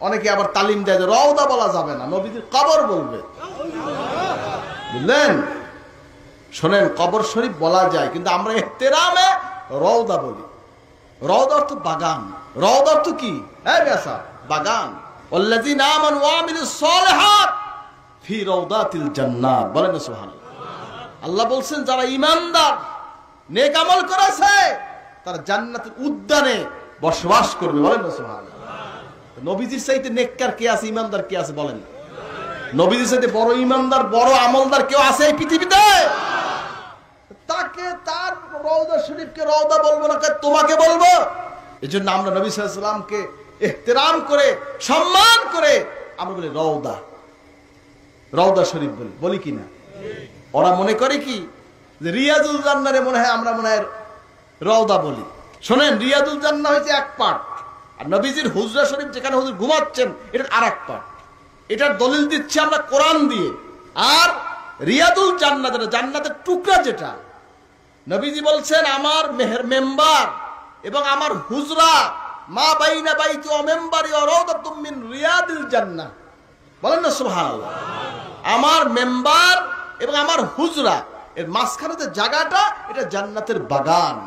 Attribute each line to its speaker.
Speaker 1: অনেকে আবার তালিম দেয় যে রওদা বলা যাবে না, নবীজির কবর বলবে। বুঝলেন? শোনেন, কবর শরীফ বলা যায়, কিন্তু আমরা ইহতিরামে রওদা বলি। রওদা অর্থ বাগান। রওদা অর্থ কি? হ্যাঁ বেসা, বাগান। ওয়াল্লাযীনা আমানু ওয়া আমিলুস সালিহাত ফি রাওদাতিল জান্নাত। বলেন না সুবহানাল্লাহ। আল্লাহ বলছেন যারা ঈমানদার, নেক আমল করেছে, তারা জান্নাতের উদ্যানে বসবাস করবে। বলেন না সুবহানাল্লাহ। নবীজির চাইতে নেককার কে আছে, ঈমানদার কে আছে বলেন? নবীজির চাইতে বড় ঈমানদার, বড় আমলদার কেউ আছে এই পৃথিবীতে? তাকে, তার রওদা শরীফকে রওদা বলবো না, তোমাকে বলবো? এজন্য আমরা নবী সাল্লাল্লাহু আলাইহি ওয়াসাল্লামকে ইহতিরাম করে, সম্মান করে আমরা বলি রওদা, রওদা শরীফ বলি, বলি কিনা? ওরা মনে করে কি যে রিয়াজুল জান্নাহরে মনে হয় আমরা মনে হয় রওদা বলি। শোনেন, রিয়াজুল জান্নাহ হচ্ছে এক পার্ট, আর নবীজির হুজরা শরীফ যেখানে হুজুর ঘুমাচ্ছেন এটা আরেক পার্ট। এটার দলিল দিচ্ছি আমরা কোরআন দিয়ে। আর রিয়াদুল জান্নাহ যেটা, জান্নাতের টুকরা যেটা, নবীজি বলছেন আমার মেম্বার এবং আমার হুজরা মা বাইনা বাইতি ওয়া মেম্বারি ওয়া রাওদাতুম মিন রিয়াদিল জান্নাহ। বলেন না সুবহানাল্লাহ। আমার মেম্বার এবং আমার হুজরা এর মাঝখানে যে জায়গাটা, এটা জান্নাতের বাগান।